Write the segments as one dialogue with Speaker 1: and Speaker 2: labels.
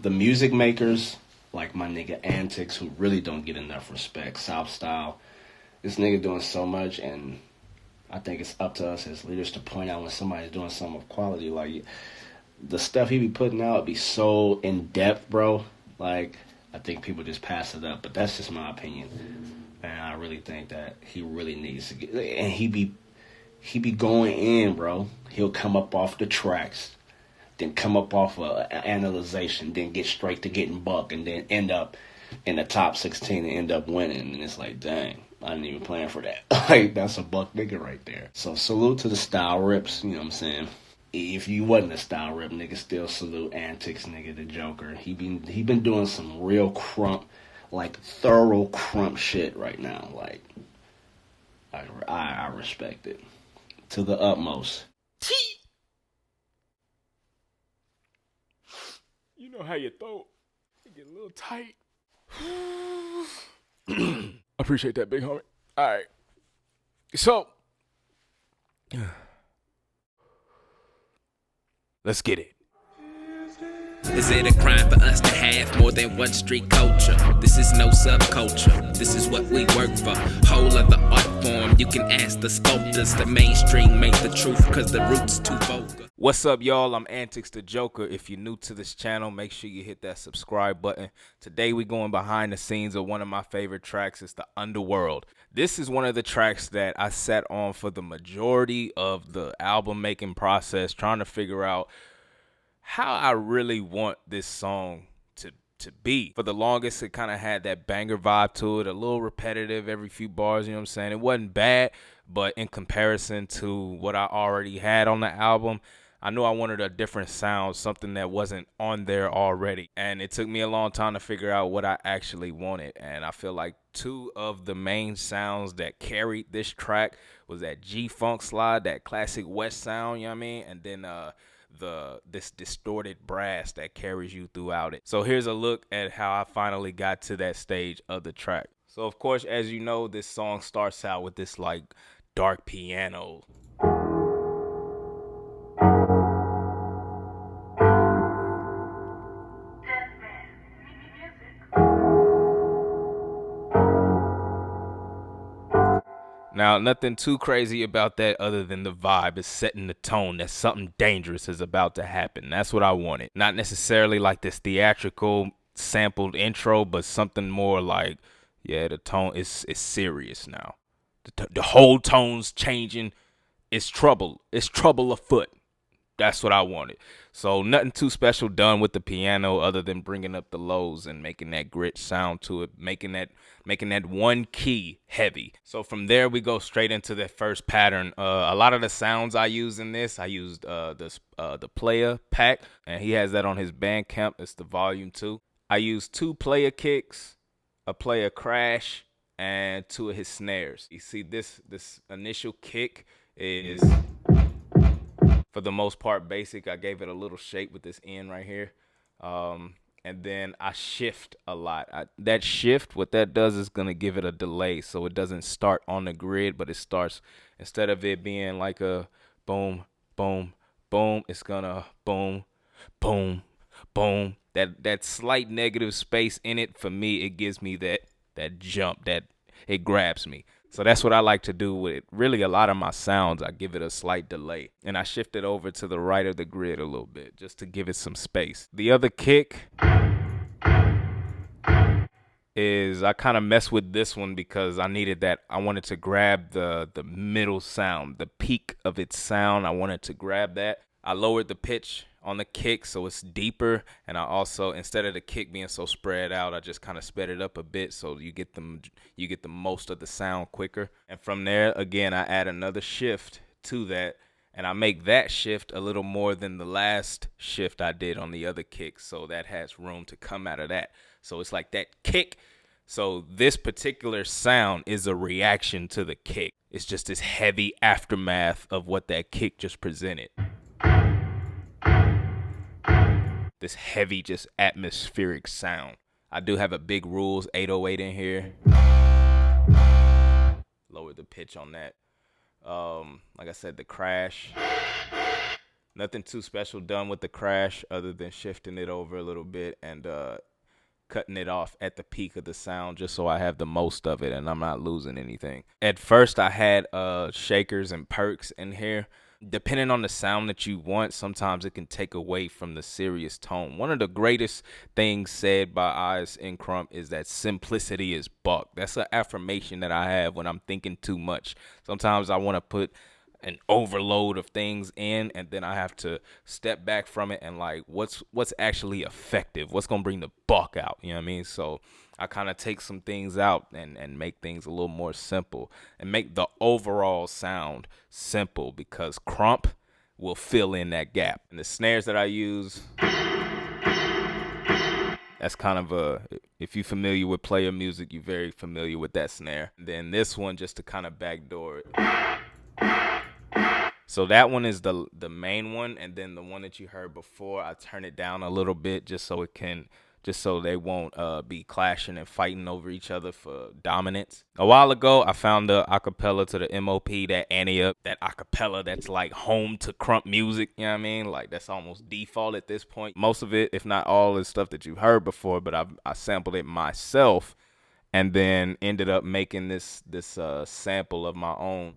Speaker 1: the music makers, like my nigga ANTiX, who really don't get enough respect, South Style, this nigga doing so much, and I think it's up to us as leaders to point out when somebody's doing something of quality. Like, the stuff he be putting out be so in-depth, bro. Like, I think people just pass it up, but that's just my opinion. And I really think that he really needs to get, and he be going in, bro. He'll come up off the tracks, then come up off analyzation, then get straight to getting buck, and then end up in the top 16 and end up winning. And it's like, dang, I didn't even plan for that. Like, that's a buck nigga right there. So salute to the style rips, you know what I'm saying? If you wasn't a style rip nigga, still salute ANTiX nigga, the Joker. He been doing some real Krump, like thorough Krump shit right now. Like, I respect it to the utmost.
Speaker 2: You know how your throat get a little tight. Appreciate that, big homie. All right. So, let's get it.
Speaker 3: Is it a crime for us to have more than one street culture? This is no subculture. This is what we work for. Whole of the art form. You can ask the sculptors. The mainstream make the truth cause the roots too vulgar.
Speaker 2: What's up, y'all? I'm ANTiX the Joker. If you're new to this channel, make sure you hit that subscribe button. Today we going behind the scenes of one of my favorite tracks. It's the Underworld. This is one of the tracks that I sat on for the majority of the album making process, trying to figure out how I really want this song to be. For the longest, it kind of had that banger vibe to it, a little repetitive every few bars, you know what I'm saying? It wasn't bad, but in comparison to what I already had on the album, I knew I wanted a different sound, something that wasn't on there already. And it took me a long time to figure out what I actually wanted. And I feel like two of the main sounds that carried this track was that G-Funk slide, that classic West sound, you know what I mean? And then this distorted brass that carries you throughout it. So here's a look at how I finally got to that stage of the track. So of course, as you know, this song starts out with this like dark piano. Now, nothing too crazy about that other than the vibe is setting the tone that something dangerous is about to happen. That's what I wanted. Not necessarily like this theatrical sampled intro, but something more like, yeah, the tone is serious now. The whole tone's changing. It's trouble. It's trouble afoot. That's what I wanted. So nothing too special done with the piano other than bringing up the lows and making that grit sound to it, making that one key heavy. So from there we go straight into the first pattern. A lot of the sounds I use in this, I used the player pack, and he has that on his Bandcamp. It's the volume 2. I used 2 player kicks, a player crash, and 2 of his snares. You see this initial kick is, for the most part, basic. I gave it a little shape with this end right here. And then I shift a lot. That shift, what that does is going to give it a delay. So it doesn't start on the grid, but it starts, instead of it being like a boom, boom, boom, it's going to boom, boom, boom. That slight negative space in it, for me, it gives me that jump, that it grabs me. So that's what I like to do with really a lot of my sounds. I give it a slight delay, and I shift it over to the right of the grid a little bit just to give it some space. The other kick is I kind of mess with this one because I needed that. I wanted to grab the middle sound, the peak of its sound. I wanted to grab that. I lowered the pitch on the kick so it's deeper, and I also, instead of the kick being so spread out, I just kind of sped it up a bit so you get the most of the sound quicker. And from there, again, I add another shift to that, and I make that shift a little more than the last shift I did on the other kick, so that has room to come out of that. So it's like that kick. So this particular sound is a reaction to the kick. It's just this heavy aftermath of what that kick just presented. This heavy, just atmospheric sound. I do have a Big Rules 808 in here. Lower the pitch on that. Like I said, the crash. Nothing too special done with the crash other than shifting it over a little bit and cutting it off at the peak of the sound just so I have the most of it and I'm not losing anything. At first I had shakers and perks in here. Depending on the sound that you want, sometimes it can take away from the serious tone. One of the greatest things said by Eyex in Krump is that simplicity is buck. That's an affirmation that I have when I'm thinking too much. Sometimes I want to put an overload of things in, and then I have to step back from it and like what's actually effective, what's gonna bring the buck out, you know what I mean? So I kind of take some things out and make things a little more simple and make the overall sound simple, because Krump will fill in that gap. And the snares that I use, that's kind of if you're familiar with player music, you're very familiar with that snare. And then this one, just to kind of backdoor it. So that one is the main one, and then the one that you heard before, I turn it down a little bit just so they won't be clashing and fighting over each other for dominance. A while ago, I found the acapella to the MOP, that ANTiX, that acapella that's like home to Krump music, you know what I mean? Like that's almost default at this point. Most of it, if not all, is stuff that you've heard before, but I sampled it myself and then ended up making this sample of my own.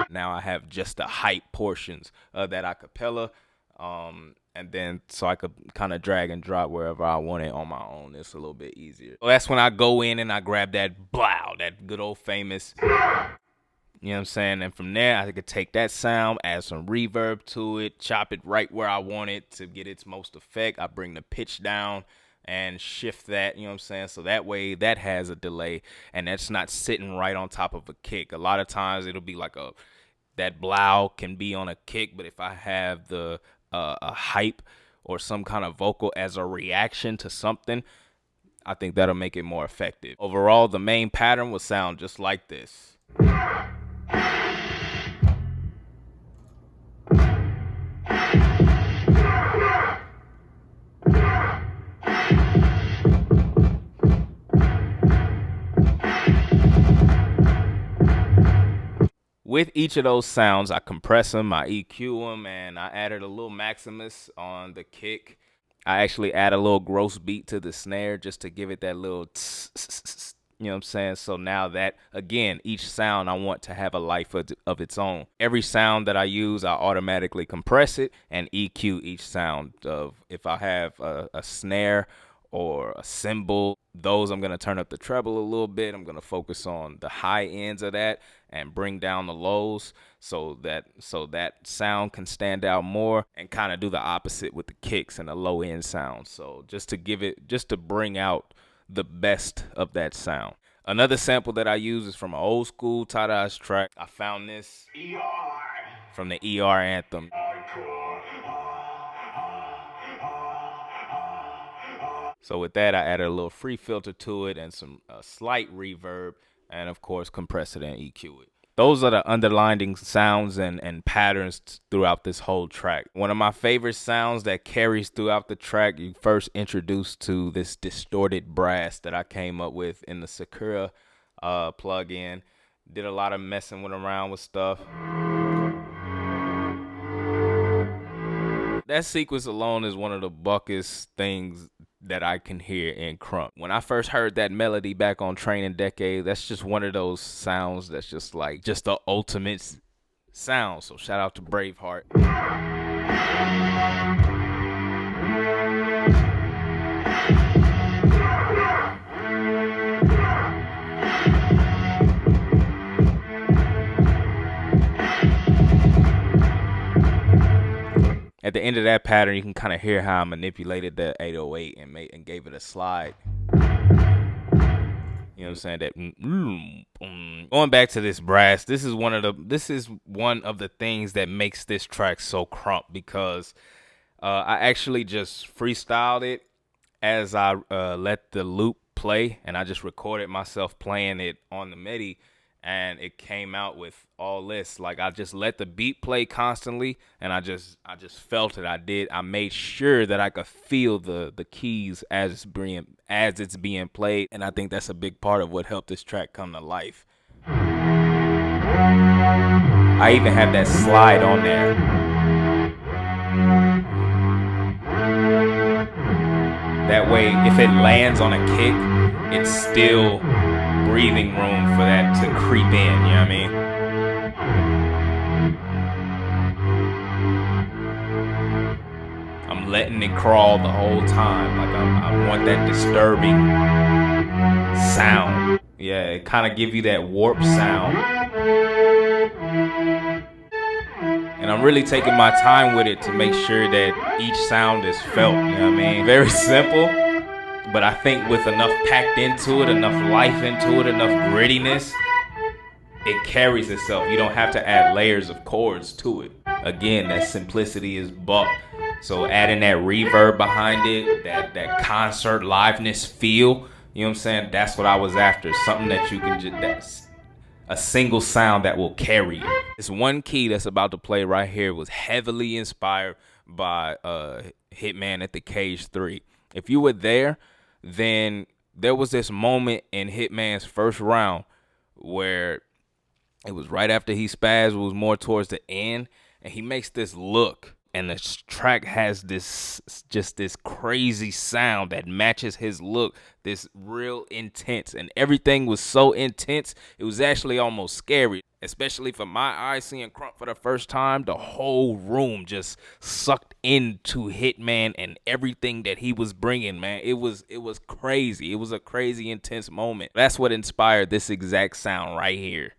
Speaker 2: Now I have just the hype portions of that acapella, and then so I could kind of drag and drop wherever I want it on my own. It's a little bit easier. So that's when I go in and I grab that blow, that good old famous, you know what I'm saying? And from there, I could take that sound, add some reverb to it, chop it right where I want it to get its most effect. I bring the pitch down and shift that, you know what I'm saying? So that way that has a delay and that's not sitting right on top of a kick. A lot of times it'll be like that blow can be on a kick, but if I have the a hype or some kind of vocal as a reaction to something, I think that'll make it more effective. Overall, the main pattern will sound just like this. With each of those sounds, I compress them, I EQ them, and I added a little Maximus on the kick. I actually add a little gross beat to the snare just to give it that little tss, you know what I'm saying? So now that, again, each sound I want to have a life of its own. Every sound that I use, I automatically compress it and EQ each sound. If I have a snare or a cymbal, those I'm going to turn up the treble a little bit. I'm going to focus on the high ends of that and bring down the lows so that sound can stand out more, and kind of do the opposite with the kicks and the low end sound. So just to bring out the best of that sound. Another sample that I use is from an old school TIGHTEYEX track. I found this from the ER anthem. So with that, I added a little free filter to it and some slight reverb, and of course compress it and EQ it. Those are the underlying sounds and patterns throughout this whole track. One of my favorite sounds that carries throughout the track, you first introduced to this distorted brass that I came up with in the CHOREO plugin. Did a lot of messing around with stuff. That sequence alone is one of the buckest things that I can hear in Krump. When I first heard that melody back on Training Decade, that's just one of those sounds that's just like just the ultimate sound. So shout out to Braveheart. At the end of that pattern, you can kind of hear how I manipulated the 808 and gave it a slide. You know what I'm saying? That going back to this brass, this is one of the things that makes this track so Krump, because I actually just freestyled it as I let the loop play, and I just recorded myself playing it on the MIDI. And it came out with all this. Like, I just let the beat play constantly, and I just felt it. I made sure that I could feel the keys as it's being played, and I think that's a big part of what helped this track come to life. I even have that slide on there. That way, if it lands on a kick, it's still breathing room for that to creep in, you know what I mean? I'm letting it crawl the whole time. Like I want that disturbing sound. Yeah, it kind of give you that warp sound. And I'm really taking my time with it to make sure that each sound is felt, you know what I mean? Very simple, but I think with enough packed into it, enough life into it, enough grittiness, it carries itself. You don't have to add layers of chords to it. Again, that simplicity is buck. So adding that reverb behind it, that concert liveness feel, you know what I'm saying? That's what I was after. Something that you can just, that's a single sound that will carry you. This one key that's about to play right here was heavily inspired by Hitman at the Cage 3. If you were there, then there was this moment in Hitman's first round where it was right after he spazzed, it was more towards the end, and he makes this look, and the track has this crazy sound that matches his look, this real intense, and everything was so intense, it was actually almost scary, especially for my eyes seeing Krump for the first time. The whole room just sucked into Hitman and everything that he was bringing, man. It was crazy. It was a crazy intense moment. That's what inspired this exact sound right here.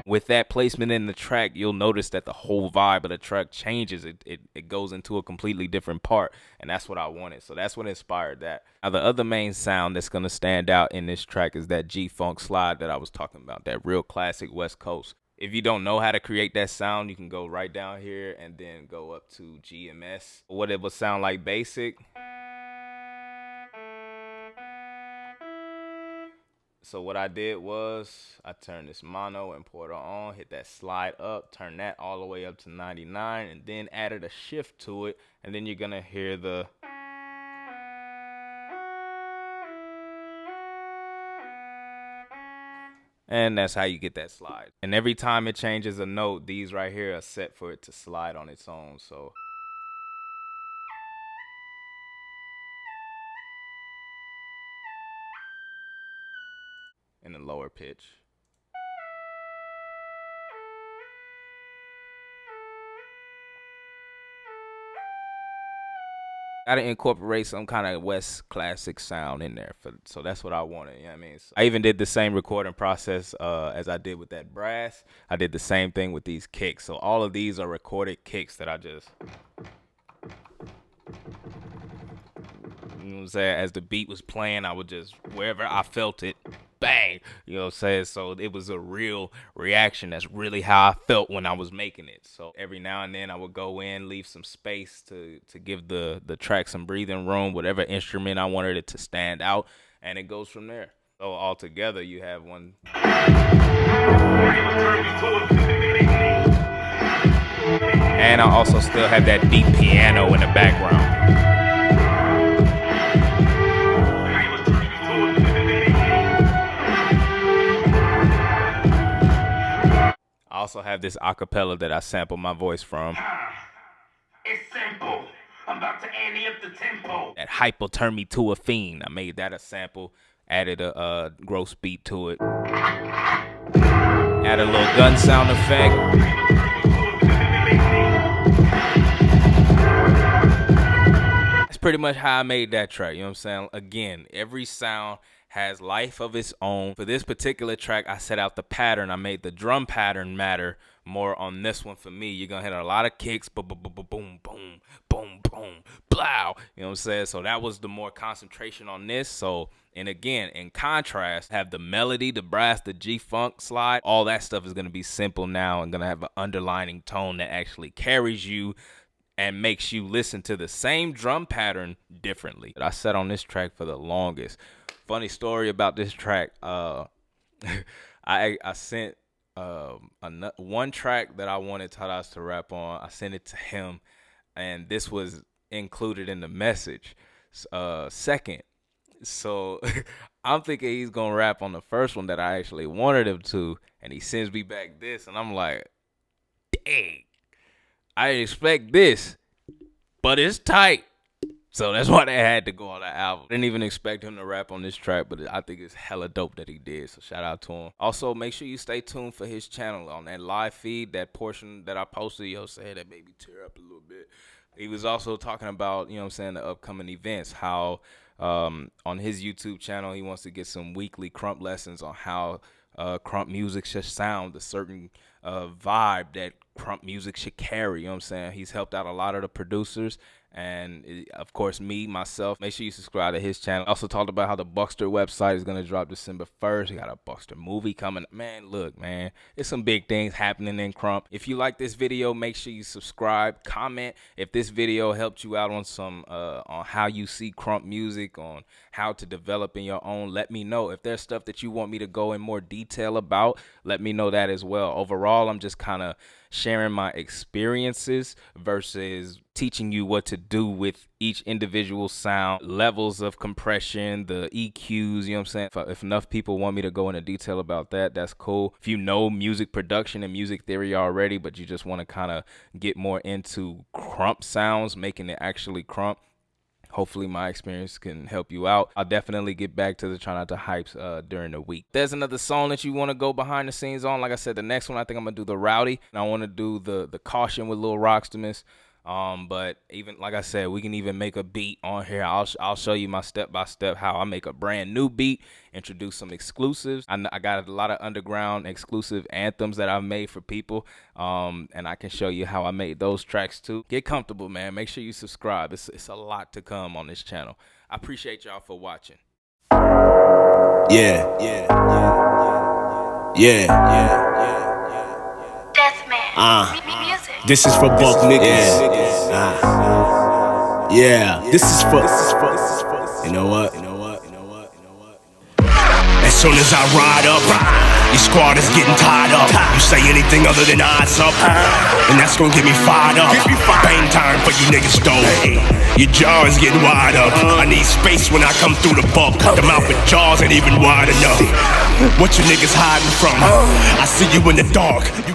Speaker 2: With that placement in the track, you'll notice that the whole vibe of the track changes. It goes into a completely different part, and that's what I wanted. So that's what inspired that. Now, the other main sound that's going to stand out in this track is that G-Funk slide that I was talking about, that real classic West Coast. If you don't know how to create that sound, you can go right down here and then go up to GMS. What it would sound like basic. So what I did was I turned this mono importer on, hit that slide up, turn that all the way up to 99, and then added a shift to it, and then you're gonna hear the and that's how you get that slide. And every time it changes a note, these right here are set for it to slide on its own. So in the lower pitch. Gotta incorporate some kind of West classic sound in there, so that's what I wanted, you know what I mean? So I even did the same recording process as I did with that brass. I did the same thing with these kicks. So all of these are recorded kicks that I just, you know what I'm saying? As the beat was playing, I would just, wherever I felt it, bang, you know what I'm saying? So it was a real reaction. That's really how I felt when I was making it. So every now and then I would go in, leave some space to give the track some breathing room, whatever instrument I wanted it to stand out, and it goes from there. So all together you have one. And I also still have that deep piano in the background. I also have this acapella that I sample my voice from.
Speaker 4: It's simple. I'm about to ante up the tempo.
Speaker 2: That hypo turned me to a fiend. I made that a sample, added a gross beat to it. Added a little gun sound effect. That's pretty much how I made that track, you know what I'm saying? Again, every sound has life of its own. For this particular track, I set out the pattern. I made the drum pattern matter more on this one for me. You're going to hit a lot of kicks, boom, boom, boom, boom, boom, boom, boom, blow. You know what I'm saying? So that was the more concentration on this. So, and again, in contrast, have the melody, the brass, the G-Funk slide. All that stuff is going to be simple now and going to have an underlining tone that actually carries you and makes you listen to the same drum pattern differently. I sat on this track for the longest. Funny story about this track. I sent one track that I wanted Tadas to rap on. I sent it to him, and this was included in the message. Second, So I'm thinking he's gonna rap on the first one that I actually wanted him to, and he sends me back this, and I'm like, dang, I didn't expect this, but it's tight. So that's why they had to go on the album. Didn't even expect him to rap on this track, but I think it's hella dope that he did. So shout out to him. Also, make sure you stay tuned for his channel on that live feed. That portion that I posted, yo, said that made me tear up a little bit. He was also talking about, you know what I'm saying, the upcoming events, how on his YouTube channel, he wants to get some weekly Krump lessons on how Krump music should sound, a certain vibe that Krump music should carry. You know what I'm saying? He's helped out a lot of the producers. And of course, myself, make sure you subscribe to his channel. Also talked about how the Buckster website is going to drop December 1st. We got a Buckster movie coming. Man, look, man, there's some big things happening in Krump. If you like this video, make sure you subscribe, comment. If this video helped you out on some, on how you see Krump music, on how to develop in your own, let me know. If there's stuff that you want me to go in more detail about, let me know that as well. Overall, I'm just kind of sharing my experiences versus teaching you what to do with each individual sound, levels of compression, the EQs, you know what I'm saying? If enough people want me to go into detail about that, that's cool. If you know music production and music theory already, but you just want to kind of get more into Krump sounds, making it actually Krump, hopefully my experience can help you out. I'll definitely get back to the Try Not to Hypes during the week. There's another song that you want to go behind the scenes on. Like I said, the next one I think I'm gonna do the Rowdy, and I want to do the Caution with Lil Rockstamus. But even like I said, we can even make a beat on here. I'll show you my step-by-step how I make a brand new beat, introduce some exclusives. I got a lot of underground exclusive anthems that I've made for people, and I can show you how I made those tracks too. Get comfortable, man. Make sure you subscribe. It's a lot to come on this channel. I appreciate y'all for watching.
Speaker 5: Yeah.
Speaker 6: Deathman. Music.
Speaker 5: This is for Buck niggas. Yeah. This is for. You know what? As soon as I ride up, your squad is getting tied up. You say anything other than eyes up, and that's gonna get me fired up. Bang time for you niggas though. Your jaw is getting wide up. I need space when I come through the buck. The mouth and jaws ain't even wide enough. What you niggas hiding from? I see you in the dark. You